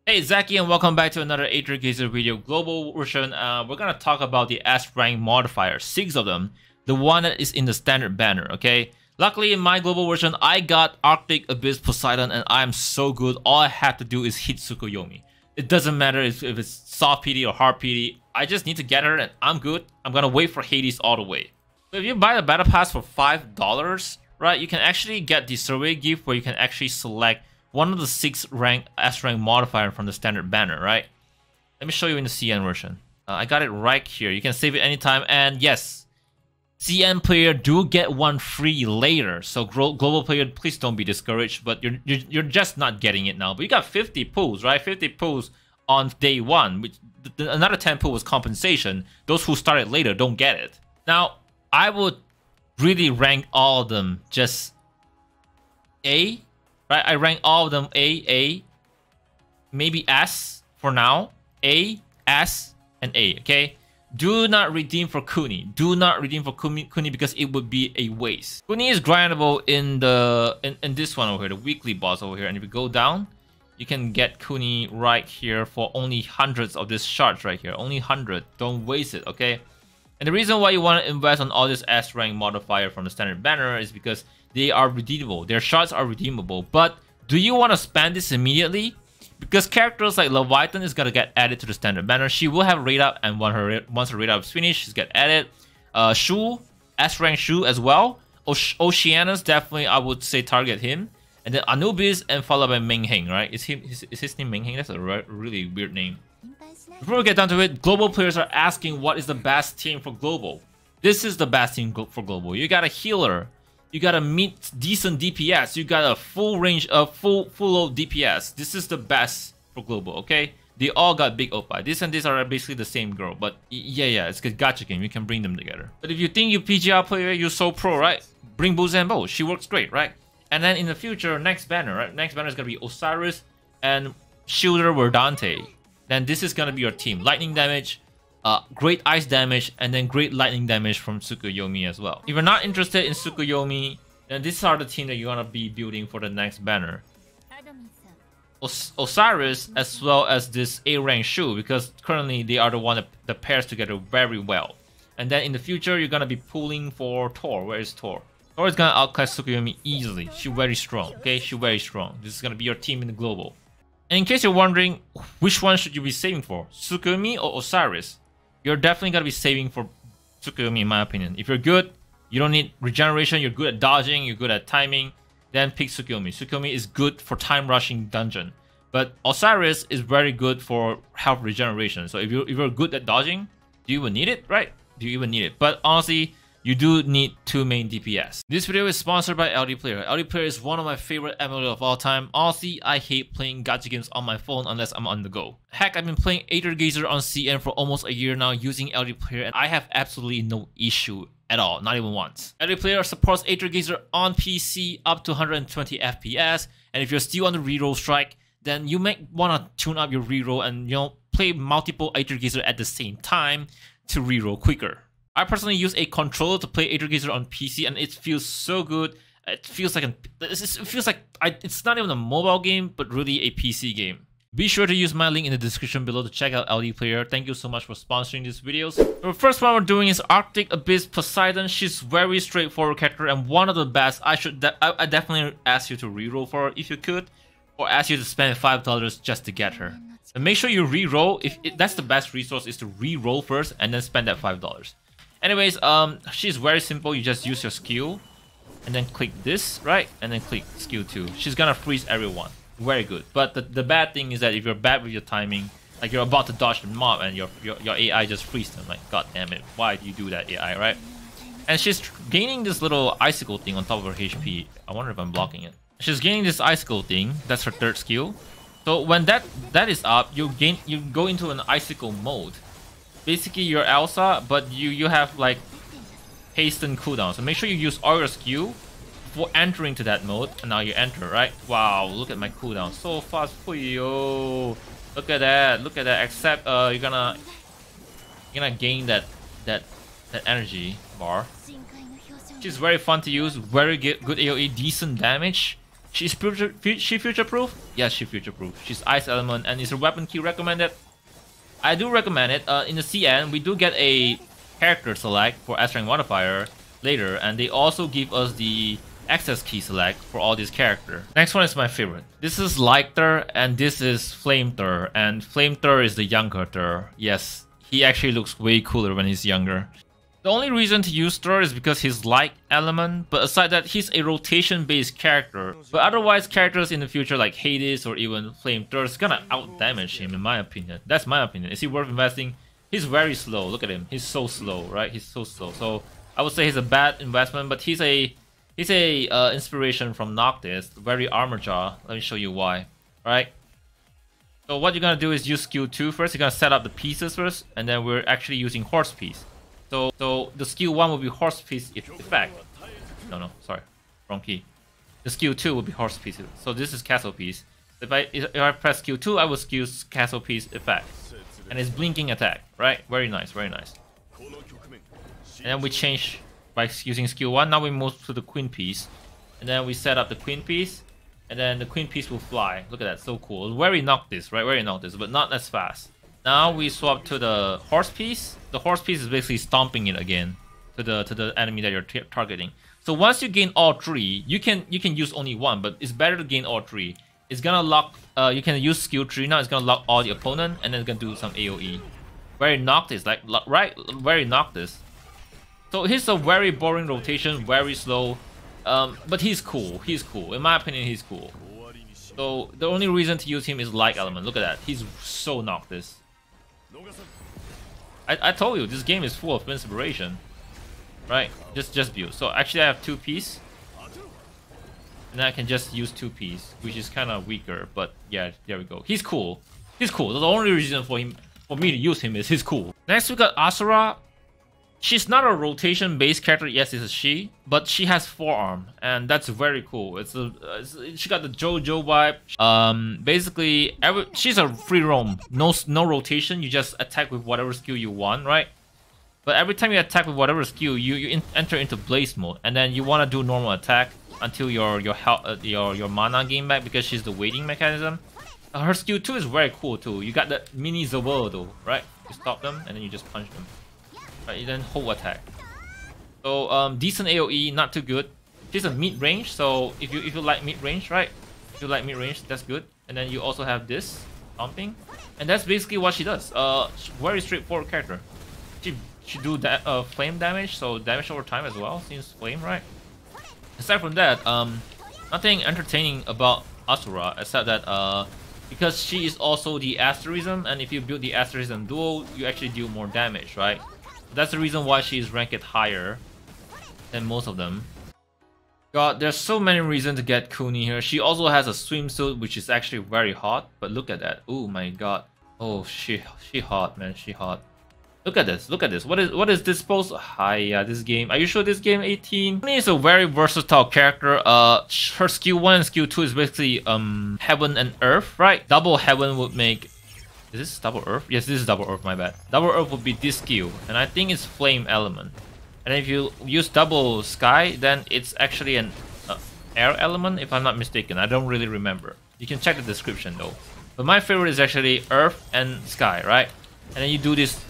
Hey, Zackie, and welcome back to another Aether video global version. We're gonna talk about the S rank modifiers, 6 of them. The one that is in the standard banner, okay? Luckily, in my global version, I got Arctic Ablaze Poseidon, and I'm so good. All I have to do is hit Tsukuyomi. It doesn't matter if it's soft PD or hard PD. I just need to get her, and I'm good. I'm gonna wait for Hades all the way. So if you buy the battle pass for $5, right, you can actually get the survey gift where you can actually select one of the 6 rank S rank modifier from the standard banner, right? Let me show you in the CN version. I got it right here. You can save it anytime, and yes, CN player do get one free later. So global player, please don't be discouraged. But you're just not getting it now. But you got 50 pulls, right? 50 pulls on day 1. Which another 10 pull was compensation. Those who started later don't get it. Now I would really rank all of them just A. Right, I rank all of them A, maybe S for now. A, S, and A, okay? Do not redeem for Kuni. Do not redeem for Kuni because it would be a waste. Kuni is grindable in this one over here, the weekly boss over here. And if you go down, you can get Kuni right here for only hundreds of these shards right here. Only 100. Don't waste it, okay? And the reason why you want to invest on all this S rank modifier from the standard banner is because they are redeemable. Their shards are redeemable. But do you want to spend this immediately? Because characters like Leviathan is gonna get added to the standard banner. She will have raid up, and once her raid up is finished, she's get added. Shu, S rank Shu as well. Oceanus, definitely I would say target him. And then Anubis, and followed by Meng Heng, right? Is his name Meng Heng? That's a really weird name. Before we get down to it, global players are asking what is the best team for global. This is the best team for global. You got a healer. You got a decent DPS. You got a full range of full load DPS. This is the best for global, okay? They all got big OPI. This and this are basically the same girl, but yeah, it's a gacha game. You can bring them together. But if you think you PGR player, you're so pro, right? Bring Buzambo. She works great, right? And then in the future, next banner, right? Next banner is gonna be Osiris and Shielder Verdante. Then this is gonna be your team. Lightning damage, great ice damage, and then great lightning damage from Tsukuyomi as well. If you're not interested in Tsukuyomi, then these are the team that you're gonna be building for the next banner. Osiris as well as this A rank Shu, because currently they are the one that pairs together very well. And then in the future, you're gonna be pulling for Thor. Where is Thor? Thor is gonna outclass Tsukuyomi easily. She's very strong, okay? She's very strong. This is gonna be your team in the global. And in case you're wondering, which one should you be saving for? Tsukuyomi or Osiris? You're definitely gonna be saving for Tsukuyomi in my opinion. If you're good, you don't need regeneration, you're good at dodging, you're good at timing, then pick Tsukuyomi. Tsukuyomi is good for time rushing dungeon. But Osiris is very good for health regeneration. So if you're good at dodging, do you even need it? Right? Do you even need it? But honestly, you do need 2 main DPS. This video is sponsored by LD Player. LD Player is one of my favorite emulator of all time. Honestly, I hate playing gacha games on my phone unless I'm on the go. Heck, I've been playing Aether on CN for almost a year now using LD Player, and I have absolutely no issue at all, not even once. LD Player supports Aether on PC up to 120 FPS, and if you're still on the reroll strike, then you might want to tune up your reroll and play multiple Aether at the same time to reroll quicker. I personally use a controller to play Aether on PC, and it feels so good. It feels like it's not even a mobile game, but really a PC game. Be sure to use my link in the description below to check out LD Player. Thank you so much for sponsoring these videos. The first one we're doing is Arctic Ablaze Poseidon. She's very straightforward character and one of the best. I definitely ask you to reroll for her if you could, or ask you to spend $5 just to get her. And make sure you reroll. That's the best resource, is to reroll first and then spend that $5. Anyways, she's very simple. You just use your skill and then click this, right? And then click skill 2. She's gonna freeze everyone. Very good. But the bad thing is that if you're bad with your timing, like you're about to dodge the mob and your AI just freezes them, like god damn it, why do you do that, AI, right? And she's gaining this little icicle thing on top of her HP. I wonder if I'm blocking it. She's gaining this icicle thing. That's her 3rd skill. So when that is up, you go into an icicle mode. Basically you're Elsa, but you have like hasten cooldown. So make sure you use all your skill before entering to that mode. And now you enter, right? Wow, look at my cooldown, so fast for you. Look at that, look at that. Except you're gonna gain that energy bar. She's very fun to use, very good AoE, decent damage. She future proof? Yes, she future proof. She's ice element and is her weapon key recommended? I do recommend it. In the CN, we do get a character select for S rank modifier later, and they also give us the access key select for all these characters. Next one is my favorite. This is Light Tyr and this is Flame Tyr, and Flame Tyr is the younger Tyr. Yes, he actually looks way cooler when he's younger. The only reason to use Tyr is because he's light element, but aside that, he's a rotation based character. But otherwise, characters in the future like Hades or even Flame Tyr is gonna out damage him in my opinion. That's my opinion. Is he worth investing? He's very slow. Look at him. He's so slow, right? He's so slow. So I would say he's a bad investment, but he's a inspiration from Noctis, very armor jaw. Let me show you why. Alright. So what you're gonna do is use skill 2 first. You're gonna set up the pieces first, and then we're actually using horse piece. So the skill 1 will be horse piece effect. No, sorry, wrong key. The skill 2 will be horse piece. So this is castle piece. If I press skill 2, I will use castle piece effect, and it's blinking attack. Right? Very nice, very nice. And then we change by using skill 1. Now we move to the queen piece, and then we set up the queen piece, and then the queen piece will fly. Look at that, so cool. Very Noctis, right? Very Noctis, but not as fast. Now we swap to the horse piece. The horse piece is basically stomping it again to the enemy that you're targeting. So once you gain all 3, you can use only 1, but it's better to gain all 3. It's gonna lock. You can use skill 3 now. It's gonna lock all the opponent, and then it's gonna do some AOE. Very Noctis, like right? Very Noctis. So he's a very boring rotation, very slow, but he's cool. He's cool. In my opinion, he's cool. So the only reason to use him is light element. Look at that. He's so Noctis. I told you this game is full of inspiration, right? Just build. So actually, I have 2 piece, and I can just use 2 piece, which is kind of weaker. But yeah, there we go. He's cool. He's cool. The only reason for me to use him is he's cool. Next we got Asura. She's not a rotation-based character. Yes, it's a she, but she has forearm, and that's very cool. She got the JoJo vibe. Basically, she's a free roam, no rotation. You just attack with whatever skill you want, right? But every time you attack with whatever skill, you enter into Blaze mode, and then you want to do normal attack until your mana gain back because she's the waiting mechanism. Her skill 2 is very cool too. You got the mini Zobodo, right? You stop them, and then you just punch them. Right, then hold attack. So decent AOE, not too good. She's a mid range, so if you like mid range, right? If you like mid range, that's good. And then you also have this stomping, and that's basically what she does. Very straightforward character. She do that flame damage, so damage over time as well. Since flame, right? Aside from that, nothing entertaining about Asura except that because she is also the asterism, and if you build the asterism duo, you actually deal more damage, right? That's the reason why she is ranked higher than most of them. God, there's so many reasons to get Kuni here. She also has a swimsuit, which is actually very hot. But look at that. Oh my god. Oh, she hot, man. She hot. Look at this. Look at this. What is this supposed? Hi, this game. Are you sure this game 18? Kuni is a very versatile character. Her skill 1 and skill 2 is basically heaven and earth, right? Double heaven would make. Is this double earth? Yes, this is double earth, my bad. Double earth would be this skill, and I think it's flame element. And if you use double sky, then it's actually an air element, if I'm not mistaken. I don't really remember. You can check the description though. But my favorite is actually earth and sky, right? And then you do this.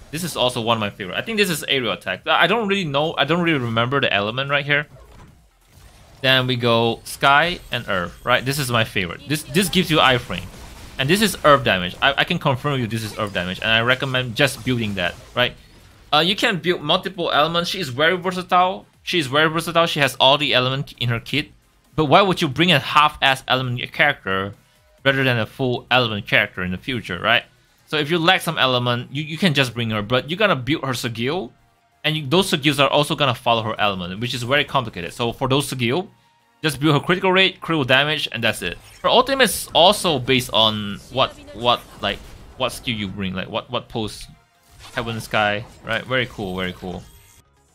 This is also one of my favorite. I think this is aerial attack. I don't really know. I don't really remember the element right here. Then we go sky and earth, right? This is my favorite. This gives you iframe. And this is earth damage. I can confirm you this is earth damage, and I recommend just building that, right? You can build multiple elements. She is very versatile. She has all the elements in her kit. But why would you bring a half-ass element character rather than a full element character in the future, right? So if you lack some element, you can just bring her, but you're gonna build her skill, and those skills are also gonna follow her element, which is very complicated. So for those skill, just build her critical rate, critical damage, and that's it. Her ultimate is also based on what skill you bring, like what pose, heaven, sky, right? Very cool, very cool.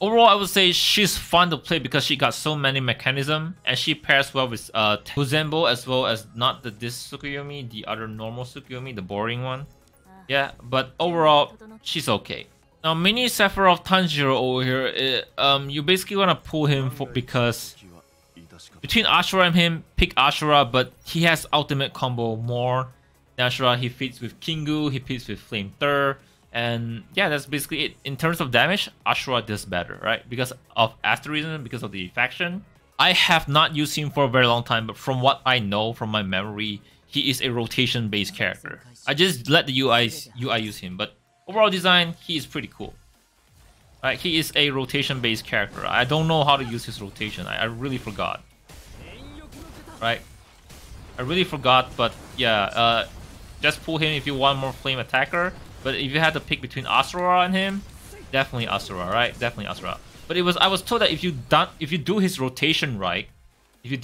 Overall, I would say she's fun to play because she got so many mechanisms, and she pairs well with Tuzembo as well as not this Tsukuyomi, the other normal Tsukuyomi, the boring one. Yeah, but overall, she's okay. Now, Mini Sephiroth Tanjiro over here, you basically want to pull him because Between Asura and him, pick Asura, but he has ultimate combo more than Asura. He fits with Kingu, he fits with Flame Tyr, and yeah, that's basically it. In terms of damage, Asura does better, right? Because of Aether reason, because of the faction. I have not used him for a very long time, but from what I know from my memory, he is a rotation-based character. I just let the UI use him, but overall design, he is pretty cool. Right, he is a rotation-based character. I don't know how to use his rotation. I really forgot. Right, I really forgot, but yeah, just pull him if you want more flame attacker. But if you had to pick between Asura and him, definitely Asura, right? Definitely Asura. But I was told that if you do his rotation right, you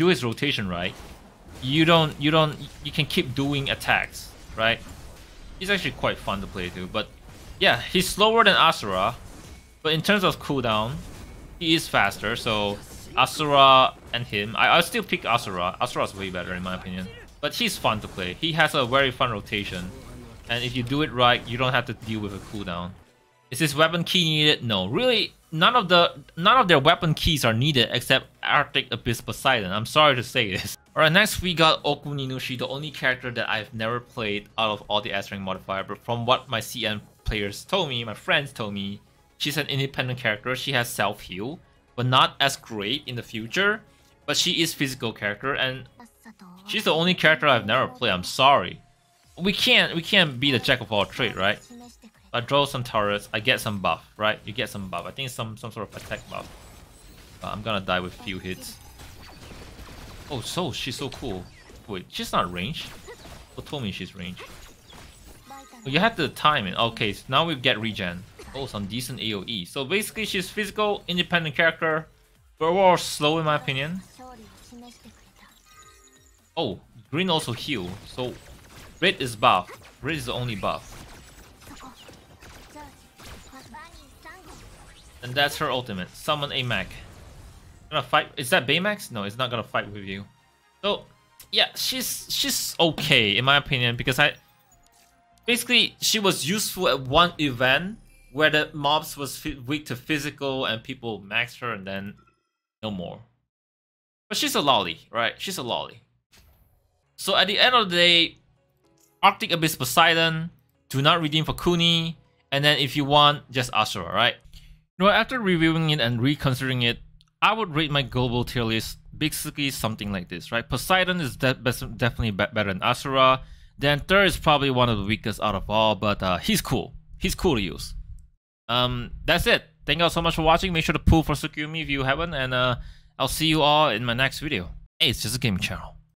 can keep doing attacks, right? He's actually quite fun to play too. But yeah, he's slower than Asura, but in terms of cooldown, he is faster. So Asura and him, I'll still pick Asura. Asura's way better in my opinion. But he's fun to play. He has a very fun rotation. And if you do it right, you don't have to deal with a cooldown. Is this weapon key needed? No. Really, none of their weapon keys are needed except Artic Poseidon. I'm sorry to say this. Alright, next we got Ookuninushi, the only character that I've never played out of all the S-Rank modifier. But from what my CN players told me, my friends told me, she's an independent character. She has self-heal, but not as great in the future. But she is physical character, and she's the only character I've never played. I'm sorry. We can't be the jack of all trades, right? I draw some turrets, I get some buff, right? You get some buff. I think it's some sort of attack buff. I'm gonna die with few hits. Oh, so she's so cool. Wait, she's not ranged? Who told me she's ranged? Oh, you have to time it. Okay, so now we get regen. Oh, some decent AoE. So basically, she's physical, independent character, but overall slow in my opinion. Oh, green also heal. So red is buff. Red is the only buff. And that's her ultimate. Summon a mech. Gonna fight. Is that Baymax? No, it's not gonna fight with you. So yeah, she's okay in my opinion, because basically she was useful at one event where the mobs was weak to physical and people maxed her, and then no more. But she's a lolly, right? She's a lolly. So at the end of the day, Artic Poseidon, do not redeem for Kuni, and then if you want, just Asura, right? You know, after reviewing it and reconsidering it, I would rate my global tier list basically something like this, right? Poseidon is definitely better than Asura. Then Tyr is probably one of the weakest out of all, but he's cool. He's cool to use. That's it. Thank you all so much for watching. Make sure to pull for Tsukiomi if you haven't, and I'll see you all in my next video. Hey, it's just a gaming channel.